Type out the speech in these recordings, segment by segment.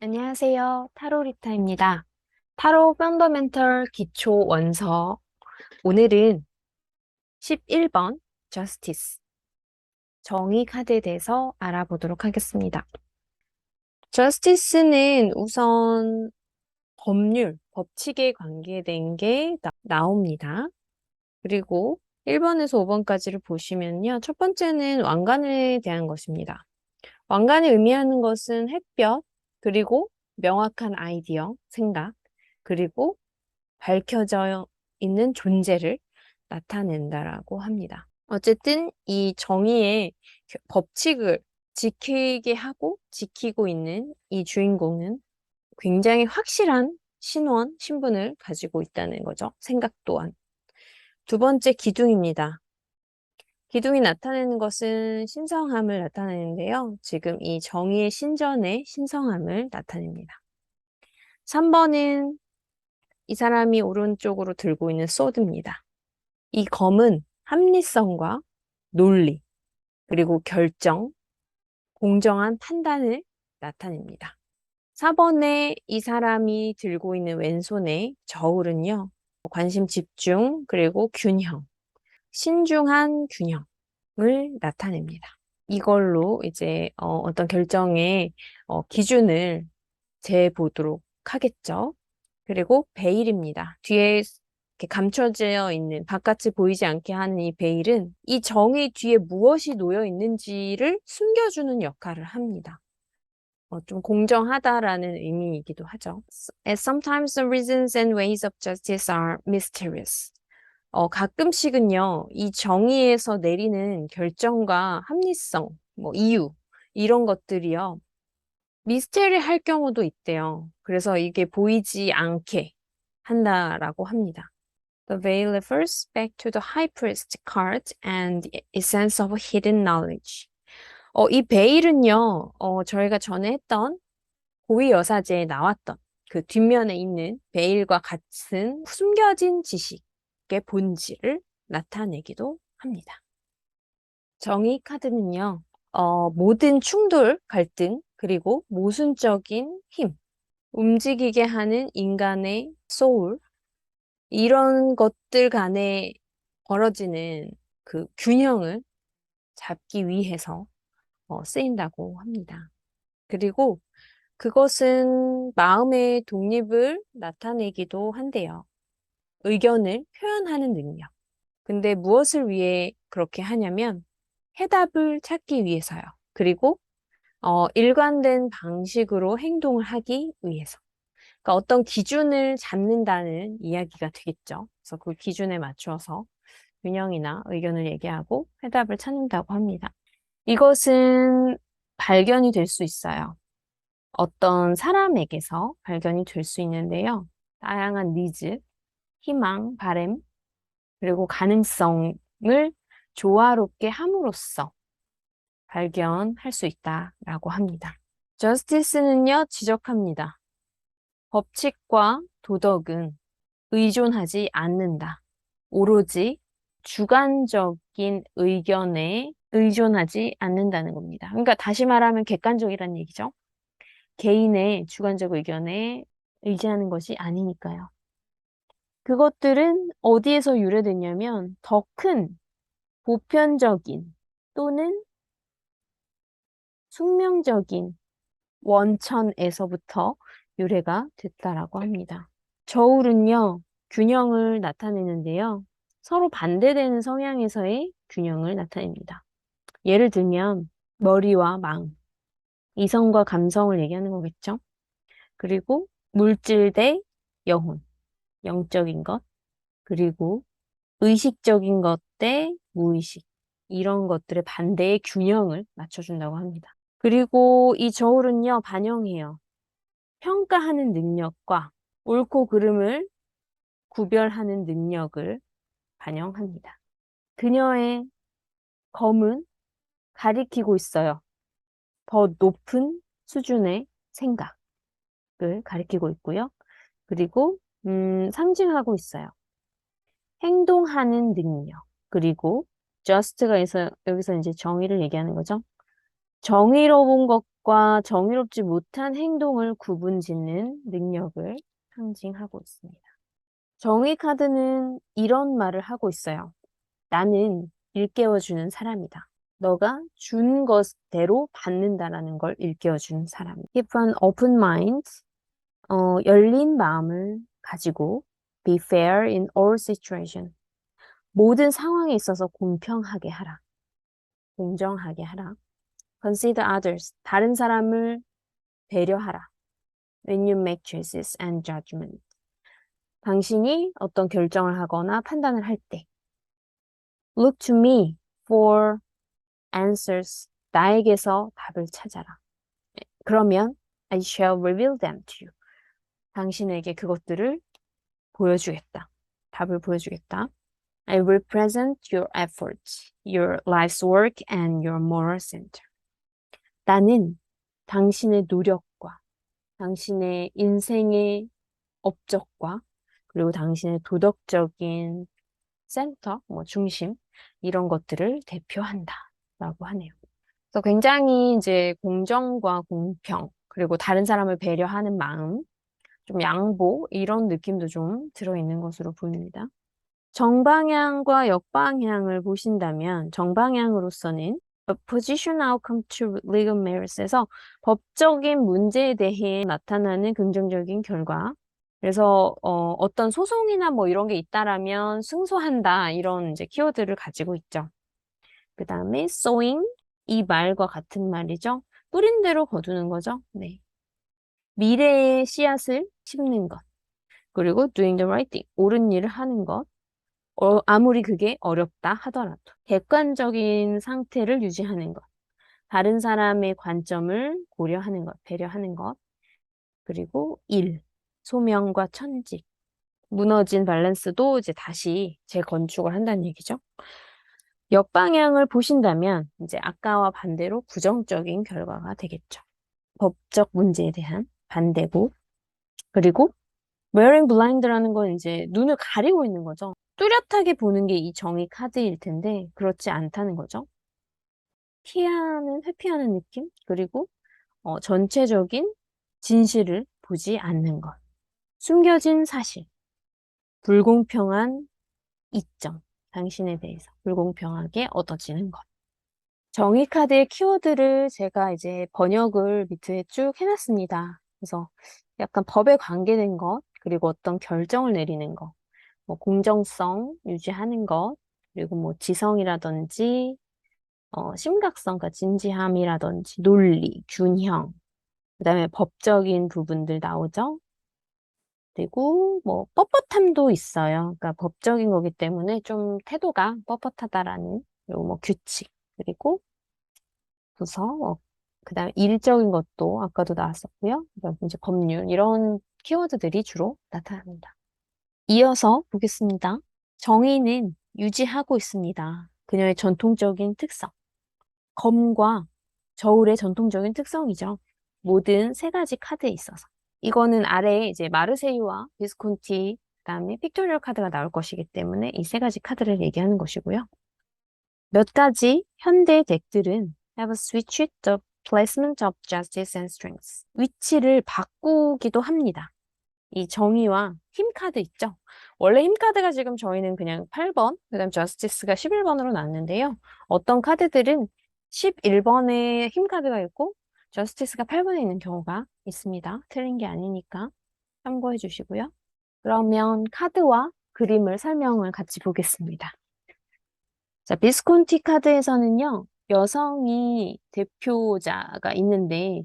안녕하세요. 타로리타입니다. 타로 펀더멘털 기초 원서. 오늘은 11번 저스티스 정의 카드에 대해서 알아보도록 하겠습니다. 저스티스는 우선 법률, 법칙에 관계된 게 나옵니다. 그리고 1번에서 5번까지를 보시면요. 첫 번째는 왕관에 대한 것입니다. 왕관이 의미하는 것은 햇볕, 그리고 명확한 아이디어, 생각, 그리고 밝혀져 있는 존재를 나타낸다라고 합니다. 어쨌든 이 정의의 법칙을 지키게 하고 지키고 있는 이 주인공은 굉장히 확실한 신분을 가지고 있다는 거죠. 생각 또한. 두 번째 기둥입니다. 기둥이 나타내는 것은 신성함을 나타내는데요. 지금 이 정의의 신전의 신성함을 나타냅니다. 3번은 이 사람이 오른쪽으로 들고 있는 소드입니다. 이 검은 합리성과 논리, 그리고 결정, 공정한 판단을 나타냅니다. 4번에 이 사람이 들고 있는 왼손의 저울은요, 관심 집중, 그리고 균형, 신중한 균형을 나타냅니다. 이걸로 이제 어떤 결정의 기준을 재보도록 하겠죠. 그리고 베일입니다. 뒤에 이렇게 감춰져 있는, 바깥이 보이지 않게 하는 이 베일은 이 정의 뒤에 무엇이 놓여 있는지를 숨겨주는 역할을 합니다. 좀 공정하다라는 의미이기도 하죠. As sometimes the reasons and ways of justice are mysterious. 가끔씩은요, 이 정의에서 내리는 결정과 합리성, 뭐 이유, 이런 것들이요, 미스테리 할 경우도 있대요. 그래서 이게 보이지 않게 한다라고 합니다. The veil refers back to the high priest card and the essence of hidden knowledge. 이 베일은요, 저희가 전에 했던 고위 여사제에 나왔던 그 뒷면에 있는 베일과 같은 숨겨진 지식의 본질을 나타내기도 합니다. 정의 카드는요, 모든 충돌, 갈등, 그리고 모순적인 힘, 움직이게 하는 인간의 소울, 이런 것들 간에 벌어지는 그 균형을 잡기 위해서 쓰인다고 합니다. 그리고 그것은 마음의 독립을 나타내기도 한대요. 의견을 표현하는 능력. 근데 무엇을 위해 그렇게 하냐면 해답을 찾기 위해서요. 그리고 일관된 방식으로 행동을 하기 위해서. 그러니까 어떤 기준을 잡는다는 이야기가 되겠죠. 그래서 그 기준에 맞추어서 균형이나 의견을 얘기하고 해답을 찾는다고 합니다. 이것은 발견이 될 수 있어요. 어떤 사람에게서 발견이 될 수 있는데요. 다양한 니즈, 희망, 바램, 그리고 가능성을 조화롭게 함으로써 발견할 수 있다라고 합니다. 저스티스는요, 지적합니다. 법칙과 도덕은 의존하지 않는다. 오로지 주관적인 의견에 의존하지 않는다는 겁니다. 그러니까 다시 말하면 객관적이라는 얘기죠. 개인의 주관적 의견에 의지하는 것이 아니니까요. 그것들은 어디에서 유래됐냐면 더 큰 보편적인 또는 숙명적인 원천에서부터 유래가 됐다라고 합니다. 저울은요, 균형을 나타내는데요. 서로 반대되는 성향에서의 균형을 나타냅니다. 예를 들면, 머리와 마음, 이성과 감성을 얘기하는 거겠죠? 그리고 물질 대 영혼, 영적인 것, 그리고 의식적인 것 대 무의식, 이런 것들의 반대의 균형을 맞춰준다고 합니다. 그리고 이 저울은요, 반영해요. 평가하는 능력과 옳고 그름을 구별하는 능력을 반영합니다. 그녀의 검은 가리키고 있어요. 더 높은 수준의 생각을 가리키고 있고요. 그리고 상징하고 있어요. 행동하는 능력. 그리고 just가 여기서 이제 정의를 얘기하는 거죠. 정의로운 것 과 정의롭지 못한 행동을 구분짓는 능력을 상징하고 있습니다. 정의 카드는 이런 말을 하고 있어요. 나는 일깨워주는 사람이다. 너가 준 것대로 받는다라는 걸 일깨워주는 사람. Keep an open mind. 열린 마음을 가지고 be fair in all situation. 모든 상황에 있어서 공평하게 하라. 공정하게 하라. Consider others. 다른 사람을 배려하라. When you make choices and judgment. 당신이 어떤 결정을 하거나 판단을 할 때. Look to me for answers. 나에게서 답을 찾아라. 그러면 I shall reveal them to you. 당신에게 그것들을 보여주겠다. 답을 보여주겠다. I represent your efforts, your life's work, and your moral center. 나는 당신의 노력과 당신의 인생의 업적과 그리고 당신의 도덕적인 센터, 중심, 이런 것들을 대표한다. 라고 하네요. 그래서 굉장히 이제 공정과 공평, 그리고 다른 사람을 배려하는 마음, 좀 양보, 이런 느낌도 좀 들어있는 것으로 보입니다. 정방향과 역방향을 보신다면, 정방향으로서는 A position outcome to legal merits에서 법적인 문제에 대해 나타나는 긍정적인 결과. 그래서 어떤 소송이나 이런 게 있다라면 승소한다 이런 이제 키워드를 가지고 있죠. 그 다음에 sowing 이 말과 같은 말이죠. 뿌린 대로 거두는 거죠. 네. 미래의 씨앗을 심는 것. 그리고 doing the right thing 옳은 일을 하는 것. 아무리 그게 어렵다 하더라도 객관적인 상태를 유지하는 것. 다른 사람의 관점을 고려하는 것, 배려하는 것. 그리고 일, 소명과 천직. 무너진 밸런스도 이제 다시 재건축을 한다는 얘기죠. 역방향을 보신다면 이제 아까와 반대로 부정적인 결과가 되겠죠. 법적 문제에 대한 반대고, 그리고 wearing blind라는 건 이제 눈을 가리고 있는 거죠. 뚜렷하게 보는 게 이 정의 카드일 텐데 그렇지 않다는 거죠. 회피하는 느낌, 그리고 전체적인 진실을 보지 않는 것. 숨겨진 사실, 불공평한 이점, 당신에 대해서 불공평하게 얻어지는 것. 정의 카드의 키워드를 제가 이제 번역을 밑에 쭉 해놨습니다. 그래서 약간 법에 관계된 것, 그리고 어떤 결정을 내리는 것, 공정성 유지하는 것, 그리고 지성이라든지, 심각성, 그러니까 진지함이라든지, 논리, 균형, 그 다음에 법적인 부분들 나오죠. 그리고 뻣뻣함도 있어요. 그러니까 법적인 거기 때문에 좀 태도가 뻣뻣하다라는, 그리고 규칙, 그리고 부서, 그 다음에 일적인 것도 아까도 나왔었고요. 그다음에 이제 법률, 이런 키워드들이 주로 나타납니다. 이어서 보겠습니다. 정의는 유지하고 있습니다. 그녀의 전통적인 특성. 검과 저울의 전통적인 특성이죠. 모든 세 가지 카드에 있어서. 이거는 아래에 이제 마르세유와 비스콘티, 그다음에 픽토리얼 카드가 나올 것이기 때문에 이 세 가지 카드를 얘기하는 것이고요. 몇 가지 현대 덱들은 have switched the placement of justice and strength. 위치를 바꾸기도 합니다. 이 정의와 힘 카드 있죠? 원래 힘 카드가 지금 저희는 그냥 8번, 그 다음 justice가 11번으로 나왔는데요. 어떤 카드들은 11번에 힘 카드가 있고 justice가 8번에 있는 경우가 있습니다. 틀린 게 아니니까 참고해 주시고요. 그러면 카드와 그림을 설명을 같이 보겠습니다. 자, 비스콘티 카드에서는요, 여성이 대표자가 있는데,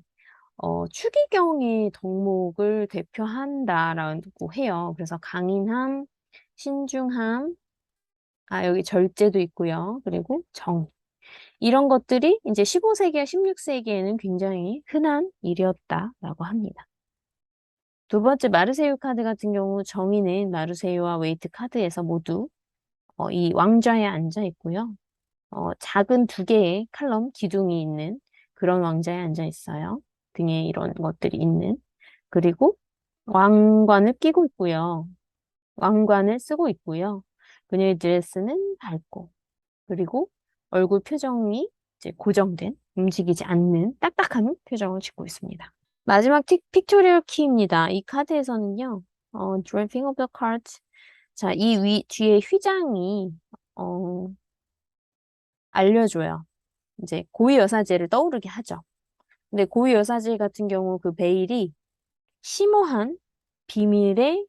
추기경의 덕목을 대표한다라고 해요. 그래서 강인함, 신중함, 여기 절제도 있고요. 그리고 정. 이런 것들이 이제 15세기와 16세기에는 굉장히 흔한 일이었다라고 합니다. 두 번째 마르세유 카드 같은 경우 정의는 마르세유와 웨이트 카드에서 모두 이 왕좌에 앉아 있고요. 작은 두 개의 칼럼 기둥이 있는 그런 왕자에 앉아 있어요. 등에 이런 것들이 있는. 그리고 왕관을 끼고 있고요. 왕관을 쓰고 있고요. 그녀의 드레스는 밝고, 그리고 얼굴 표정이 이제 고정된 움직이지 않는 딱딱한 표정을 짓고 있습니다. 마지막 픽토리얼 키입니다. 이 카드에서는요, draping of the cards. 자, 뒤에 휘장이, 어, 알려줘요. 이제 고위여사제를 떠오르게 하죠. 근데 고위여사제 같은 경우 그 베일이 심오한 비밀의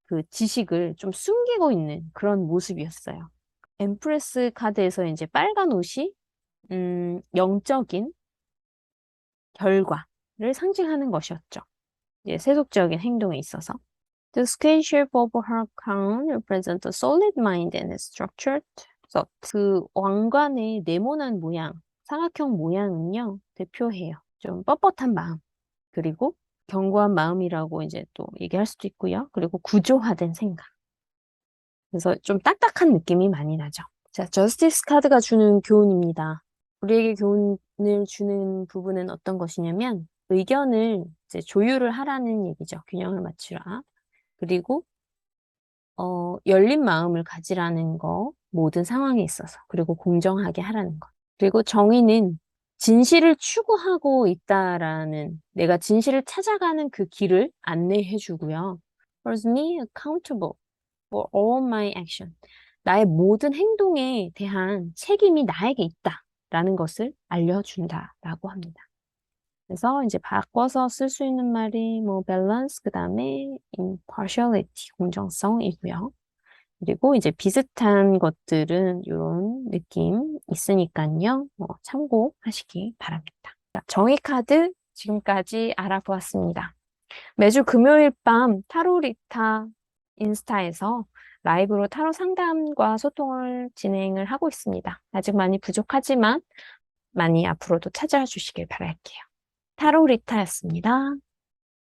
그 지식을 좀 숨기고 있는 그런 모습이었어요. 엠프레스 카드에서 이제 빨간 옷이 영적인 결과를 상징하는 것이었죠. 이제 세속적인 행동에 있어서. The scale shape of her crown represents a solid mind and a structured thought. 그 왕관의 네모난 모양, 사각형 모양은요, 대표해요. 좀 뻣뻣한 마음, 그리고 견고한 마음이라고 이제 또 얘기할 수도 있고요. 그리고 구조화된 생각. 그래서 좀 딱딱한 느낌이 많이 나죠. 자, 저스티스 카드가 주는 교훈입니다. 우리에게 교훈을 주는 부분은 어떤 것이냐면 의견을 이제 조율을 하라는 얘기죠. 균형을 맞추라. 그리고 열린 마음을 가지라는 거, 모든 상황에 있어서. 그리고 공정하게 하라는 것. 그리고 정의는 진실을 추구하고 있다라는, 내가 진실을 찾아가는 그 길을 안내해 주고요. Holds me accountable for all my action. 나의 모든 행동에 대한 책임이 나에게 있다라는 것을 알려준다라고 합니다. 그래서 이제 바꿔서 쓸 수 있는 말이 뭐 balance, 그 다음에 impartiality, 공정성이고요. 그리고 이제 비슷한 것들은 이런 느낌 있으니까요. 참고하시기 바랍니다. 자, 정의 카드 지금까지 알아보았습니다. 매주 금요일 밤 타로리타 인스타에서 라이브로 타로 상담과 소통을 진행을 하고 있습니다. 아직 많이 부족하지만 많이 앞으로도 찾아와 주시길 바랄게요. 타로리타였습니다.